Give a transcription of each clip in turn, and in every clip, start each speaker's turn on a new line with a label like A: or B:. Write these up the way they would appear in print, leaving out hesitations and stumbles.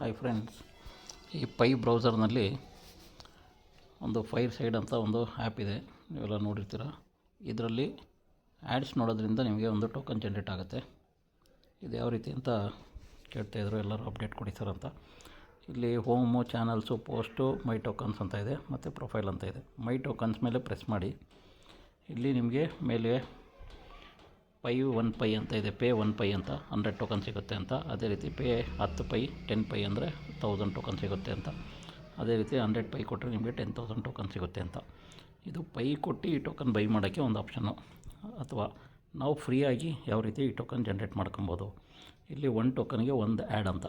A: Hi friends, ಈ pi ಬ್ರೌಸರ್ನಲ್ಲಿ ಒಂದು fire side ಅಂತ ಒಂದು ಆ್ಯಪ್ ಇದೆ, ನೀವೆಲ್ಲ ನೋಡಿರ್ತೀರ. ಇದರಲ್ಲಿ ಆ್ಯಡ್ಸ್ ನೋಡೋದ್ರಿಂದ ನಿಮಗೆ ಒಂದು ಟೋಕನ್ ಜನ್ರೇಟ್ ಆಗುತ್ತೆ. ಇದು ಯಾವ ರೀತಿ ಅಂತ ಕೇಳ್ತಾಯಿದ್ರು, ಎಲ್ಲರೂ ಅಪ್ಡೇಟ್ ಕೊಡಿ ಸರ್ ಅಂತ. ಇಲ್ಲಿ ಹೋಮು, ಚಾನಲ್ಸು, ಪೋಸ್ಟು, ಮೈ ಟೋಕನ್ಸ್ ಅಂತ ಇದೆ, ಮತ್ತು ಪ್ರೊಫೈಲ್ ಅಂತ ಇದೆ. ಮೈ ಟೋಕನ್ಸ್ ಮೇಲೆ ಪ್ರೆಸ್ ಮಾಡಿ. ಇಲ್ಲಿ ನಿಮಗೆ ಮೇಲೆ ಪೈ 1 ಪೈ ಅಂತ ಇದೆ, ಪೇ 1 ಪೈ ಅಂತ 100 ಟೋಕನ್ ಸಿಗುತ್ತೆ ಅಂತ. ಅದೇ ರೀತಿ ಪೇ 10 ಪೈ 10 ಪೈ ಅಂದರೆ 1000 ಟೋಕನ್ ಸಿಗುತ್ತೆ ಅಂತ. ಅದೇ ರೀತಿ 100 ಪೈ ಕೊಟ್ಟರೆ ನಿಮಗೆ 10,000 ಟೋಕನ್ ಸಿಗುತ್ತೆ ಅಂತ. ಇದು ಪೈ ಕೊಟ್ಟು ಈ ಟೋಕನ್ ಬೈ ಮಾಡೋಕ್ಕೆ ಒಂದು ಆಪ್ಷನ್ನು, ಅಥವಾ ನಾವು ಫ್ರೀಯಾಗಿ ಯಾವ ರೀತಿ ಈ ಟೋಕನ್ ಜನ್ರೇಟ್ ಮಾಡ್ಕೊಬೋದು. ಇಲ್ಲಿ 1 ಟೋಕನ್ಗೆ 1 ಆ್ಯಡ್ ಅಂತ.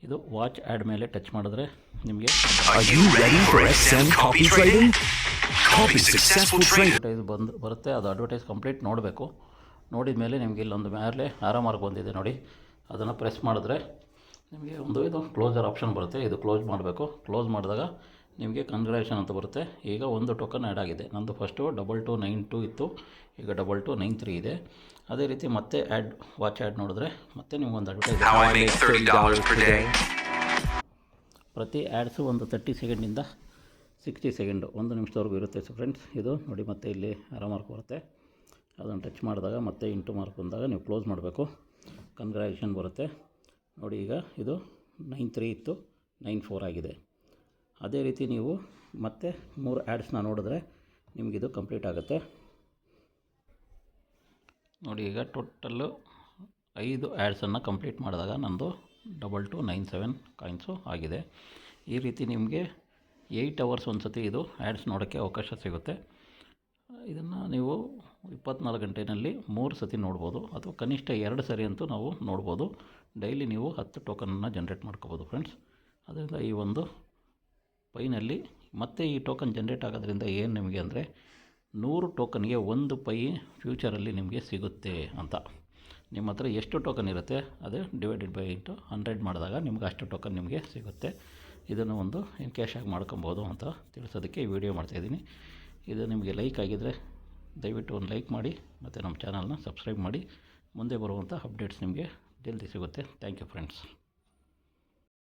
A: ಇದು ವಾಚ್ ಆ್ಯಡ್ ಮೇಲೆ ಟಚ್ ಮಾಡಿದ್ರೆ ನಿಮಗೆ ಅಡ್ವರ್ಟೈಸ್ ಬರುತ್ತೆ. ಅದು ಅಡ್ವರ್ಟೈಸ್ ಕಂಪ್ಲೀಟ್ ನೋಡಬೇಕು. ನೋಡಿದ ಮೇಲೆ ನಿಮಗೆ ಇಲ್ಲೊಂದು ಮೇಲೆ ಆರೋ ಮಾರ್ಕ್ ಬಂದಿದೆ ನೋಡಿ, ಅದನ್ನು ಪ್ರೆಸ್ ಮಾಡಿದ್ರೆ ನಿಮಗೆ ಇದು ಕ್ಲೋಸರ್ ಆಪ್ಷನ್ ಬರುತ್ತೆ. ಇದು ಕ್ಲೋಸ್ ಮಾಡಬೇಕು. ಕ್ಲೋಸ್ ಮಾಡಿದಾಗ ನಿಮಗೆ ಕಂಗ್ರ್ಯಾಚುಲೇಷನ್ ಅಂತ ಬರುತ್ತೆ. ಈಗ 1 ಟೋಕನ್ ಆ್ಯಡ್ ಆಗಿದೆ. ನಂದು ಫಸ್ಟು 2292 ಇತ್ತು, ಈಗ 2293 ಇದೆ. ಅದೇ ರೀತಿ ಮತ್ತೆ ಆ್ಯಡ್ ವಾಚ್ ಆ್ಯಡ್ ನೋಡಿದ್ರೆ ಮತ್ತೆ ನಿಮಗೊಂದು ಅಡ್ವರ್ಟೈಸ್. ಪ್ರತಿ ಆ್ಯಡ್ಸು ಒಂದು 30 ಸೆಕೆಂಡಿಂದ 60 ಸೆಕೆಂಡು, 1 ನಿಮಿಷದವರೆಗೂ ಇರುತ್ತೆ. ಸೊ ಫ್ರೆಂಡ್ಸ್, ಇದು ನೋಡಿ, ಮತ್ತೆ ಇಲ್ಲಿ ಆರೋ ಮಾರ್ಕ್ ಬರುತ್ತೆ. ಅದನ್ನು ಟಚ್ ಮಾಡಿದಾಗ ಮತ್ತೆ ಇಂಟು ಮಾರ್ಕ್ ಬಂದಾಗ ನೀವು ಕ್ಲೋಸ್ ಮಾಡಬೇಕು. ಕಂಗ್ರ್ಯಾಚುಲೇಷನ್ ಬರುತ್ತೆ ನೋಡಿ. ಈಗ ಇದು 93 ಇತ್ತು, 94 ಆಗಿದೆ. ಅದೇ ರೀತಿ ನೀವು ಮತ್ತೆ 3 ಆ್ಯಡ್ಸ್ನ ನೋಡಿದ್ರೆ ನಿಮಗಿದು ಕಂಪ್ಲೀಟ್ ಆಗುತ್ತೆ ನೋಡಿ. ಈಗ ಟೋಟಲ್ಲು 5 ಆ್ಯಡ್ಸನ್ನು ಕಂಪ್ಲೀಟ್ ಮಾಡಿದಾಗ ನಂದು 2297 ಕಾಯಿನ್ಸು ಆಗಿದೆ. ಈ ರೀತಿ ನಿಮಗೆ 8 ಅವರ್ಸ್ ಒಂದು ಸತಿ ಇದು ಆ್ಯಡ್ಸ್ ನೋಡೋಕ್ಕೆ ಅವಕಾಶ ಸಿಗುತ್ತೆ. ಇದನ್ನು ನೀವು 24 ಗಂಟೆಯಲ್ಲಿ 3 ಸತಿ ನೋಡ್ಬೋದು, ಅಥವಾ ಕನಿಷ್ಠ 2 ಸರಿ ಅಂತೂ ನಾವು ನೋಡ್ಬೋದು. ಡೈಲಿ ನೀವು 10 ಟೋಕನನ್ನು ಜನ್ರೇಟ್ ಮಾಡ್ಕೋಬೋದು ಫ್ರೆಂಡ್ಸ್. ಅದರಿಂದ ಈ ಒಂದು ಪೈನಲ್ಲಿ ಮತ್ತೆ ಈ ಟೋಕನ್ ಜನ್ರೇಟ್ ಆಗೋದ್ರಿಂದ ಏನು ನಿಮಗೆ ಅಂದರೆ 100 ಟೋಕನ್ಗೆ 1 ಪೈ ಫ್ಯೂಚರಲ್ಲಿ ನಿಮಗೆ ಸಿಗುತ್ತೆ ಅಂತ. ನಿಮ್ಮ ಹತ್ರ ಎಷ್ಟು ಟೋಕನ್ ಇರುತ್ತೆ ಅದೇ ಡಿವೈಡೆಡ್ ಬೈ ಇಂಟು 100 ಮಾಡಿದಾಗ ನಿಮ್ಗೆ ಅಷ್ಟು ಟೋಕನ್ ನಿಮಗೆ ಸಿಗುತ್ತೆ. ಇದನ್ನು ಒಂದು ಕ್ಯಾಶಾಗಿ ಮಾಡ್ಕೊಬೋದು ಅಂತ ತಿಳಿಸೋದಕ್ಕೆ ಈ ವಿಡಿಯೋ ಮಾಡ್ತಾಯಿದ್ದೀನಿ. ಇದು ನಿಮಗೆ ಲೈಕ್ ಆಗಿದ್ದರೆ ದಯವಿಟ್ಟು ಒಂದು ಲೈಕ್ ಮಾಡಿ, ಮತ್ತು ನಮ್ಮ ಚಾನಲ್ನ ಸಬ್ಸ್ಕ್ರೈಬ್ ಮಾಡಿ. ಮುಂದೆ ಬರುವಂಥ ಅಪ್ಡೇಟ್ಸ್ ನಿಮಗೆ ಜಲ್ದಿ ಸಿಗುತ್ತೆ. Thank you friends.